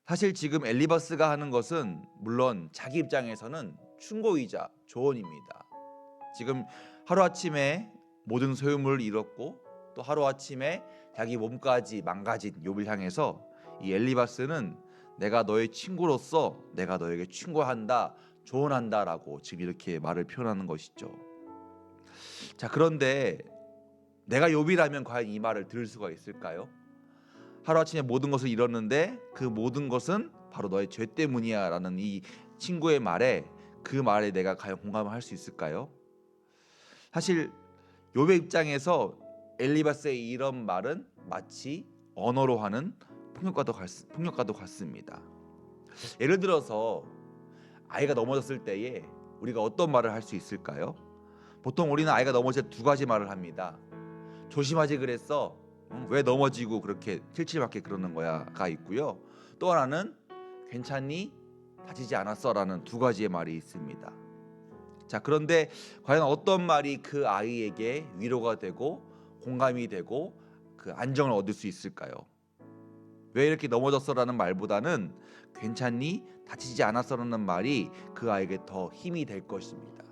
사실 지금 엘리바스가 하는 것은 물론 자기 입장에서는 충고이자 조언입니다. 지금 하루아침에 모든 소유물을 잃었고 또 하루아침에 자기 몸까지 망가진 욥을 향해서 이 엘리바스는 내가 너의 친구로서 내가 너에게 충고한다, 조언한다라고 지금 이렇게 말을 표현하는 것이죠. 자, 그런데 내가 욥이라면 과연 이 말을 들을 수가 있을까요? 하루아침에 모든 것을 잃었는데 그 모든 것은 바로 너의 죄 때문이야 라는 이 친구의 말에, 그 말에 내가 과연 공감을 할 수 있을까요? 사실 욥의 입장에서 엘리바스의 이런 말은 마치 언어로 하는 폭력과도 같습니다. 예를 들어서 아이가 넘어졌을 때에 우리가 어떤 말을 할 수 있을까요? 보통 우리는 아이가 넘어질 때 두 가지 말을 합니다. 조심하지 그랬어. 왜 넘어지고 그렇게 칠칠맞게 그러는 거야가 있고요. 또 하나는 괜찮니? 다치지 않았어 라는 두 가지의 말이 있습니다. 자, 그런데 과연 어떤 말이 그 아이에게 위로가 되고 공감이 되고 그 안정을 얻을 수 있을까요? 왜 이렇게 넘어졌어 라는 말보다는 괜찮니? 다치지 않았어 라는 말이 그 아이에게 더 힘이 될 것입니다.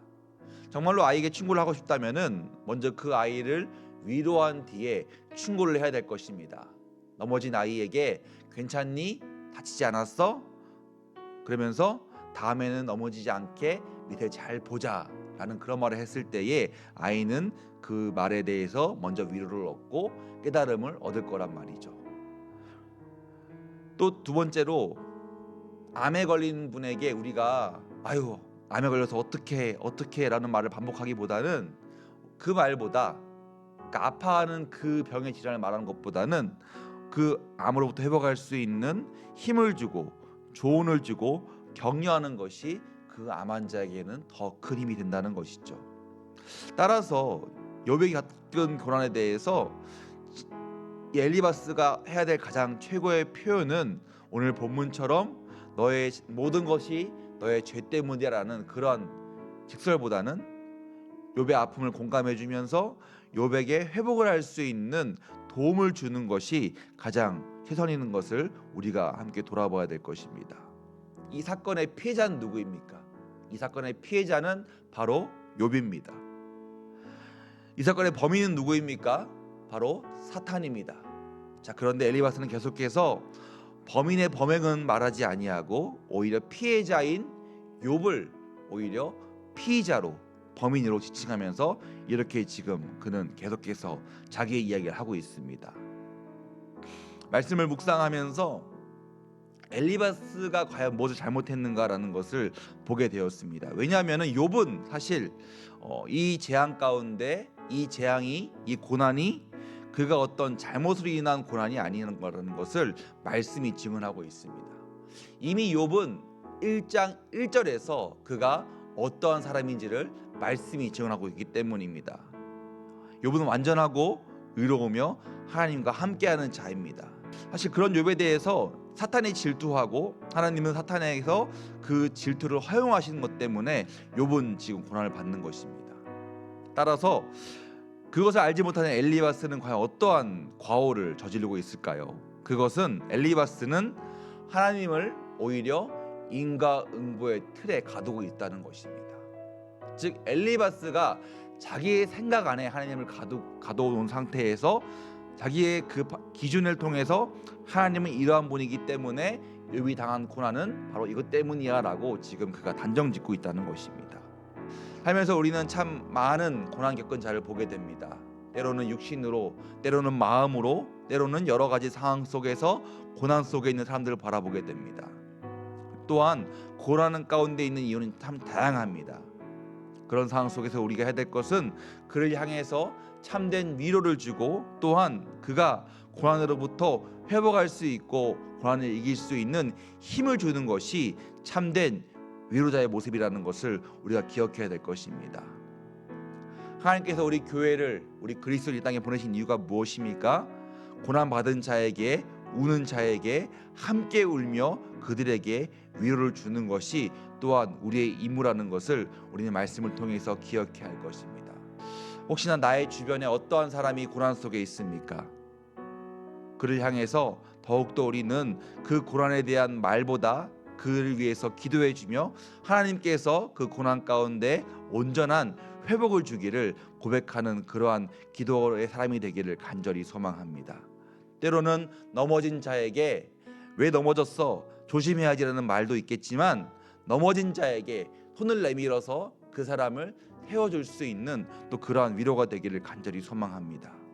정말로 아이에게 충고를 하고 싶다면은 먼저 그 아이를 위로한 뒤에 충고를 해야 될 것입니다. 넘어진 아이에게 괜찮니? 다치지 않았어? 그러면서 다음에는 넘어지지 않게 밑에 잘 보자 라는 그런 말을 했을 때에 아이는 그 말에 대해서 먼저 위로를 얻고 깨달음을 얻을 거란 말이죠. 또 두 번째로, 암에 걸린 분에게 우리가 아유 암에 걸려서 어떻게 라는 말을 반복하기보다는 그 말보다, 그러니까 아파하는 그 병의 질환을 말하는 것보다는 그 암으로부터 회복할 수 있는 힘을 주고 조언을 주고 격려하는 것이 그 암 환자에게는 더 큰 힘이 된다는 것이죠. 따라서 욥이 겪은 고난에 대해서 이 엘리바스가 해야 될 가장 최고의 표현은 오늘 본문처럼 너의 모든 것이 너의 죄 때문이라는 그런 직설보다는 욥의 아픔을 공감해 주면서 욥에게 회복을 할 수 있는 도움을 주는 것이 가장 최선인 것을 우리가 함께 돌아봐야 될 것입니다. 이 사건의 피해자는 누구입니까? 이 사건의 피해자는 바로 욥입니다. 이 사건의 범인은 누구입니까? 바로 사탄입니다. 자, 그런데 엘리바스는 계속해서 범인의 범행은 말하지 아니하고 오히려 피해자인 욥을 오히려 피의자로, 범인으로 지칭하면서 이렇게 지금 그는 계속해서 자기의 이야기를 하고 있습니다. 말씀을 묵상하면서 엘리바스가 과연 무엇을 잘못했는가라는 것을 보게 되었습니다. 왜냐하면 욥은 사실 이 재앙 가운데 이 재앙이, 이 고난이 그가 어떤 잘못으로 인한 고난이 아니라는 것을 말씀이 증언하고 있습니다. 이미 욥은 1장 1절에서 그가 어떠한 사람인지를 말씀이 증언하고 있기 때문입니다. 욥은 완전하고 의로우며 하나님과 함께하는 자입니다. 사실 그런 욥에 대해서 사탄이 질투하고 하나님은 사탄에게서 그 질투를 허용하시는 것 때문에 욥은 지금 고난을 받는 것입니다. 따라서 그것을 알지 못하는 엘리바스는 과연 어떠한 과오를 저지르고 있을까요? 그것은 엘리바스는 하나님을 오히려 인과응보의 틀에 가두고 있다는 것입니다. 즉 엘리바스가 자기의 생각 안에 하나님을 가둬놓은 상태에서 자기의 그 기준을 통해서 하나님은 이러한 분이기 때문에 욥이 당한 고난은 바로 이것 때문이야 라고 지금 그가 단정짓고 있다는 것입니다. 살면서 우리는 참 많은 고난 겪은 자를 보게 됩니다. 때로는 육신으로, 때로는 마음으로, 때로는 여러 가지 상황 속에서 고난 속에 있는 사람들을 바라보게 됩니다. 또한 고난 가운데 있는 이유는 참 다양합니다. 그런 상황 속에서 우리가 해야 될 것은 그를 향해서 참된 위로를 주고, 또한 그가 고난으로부터 회복할 수 있고 고난을 이길 수 있는 힘을 주는 것이 참된 위로자의 모습이라는 것을 우리가 기억해야 될 것입니다. 하나님께서 우리 교회를, 우리 그리스도를 이 땅에 보내신 이유가 무엇입니까? 고난받은 자에게, 우는 자에게 함께 울며 그들에게 위로를 주는 것이 또한 우리의 임무라는 것을 우리는 말씀을 통해서 기억해야 할 것입니다. 혹시나 나의 주변에 어떠한 사람이 고난 속에 있습니까? 그를 향해서 더욱더 우리는 그 고난에 대한 말보다 그를 위해서 기도해 주며 하나님께서 그 고난 가운데 온전한 회복을 주기를 고백하는 그러한 기도의 사람이 되기를 간절히 소망합니다. 때로는 넘어진 자에게 왜 넘어졌어? 조심해야지라는 말도 있겠지만 넘어진 자에게 손을 내밀어서 그 사람을 세워줄 수 있는 또 그러한 위로가 되기를 간절히 소망합니다.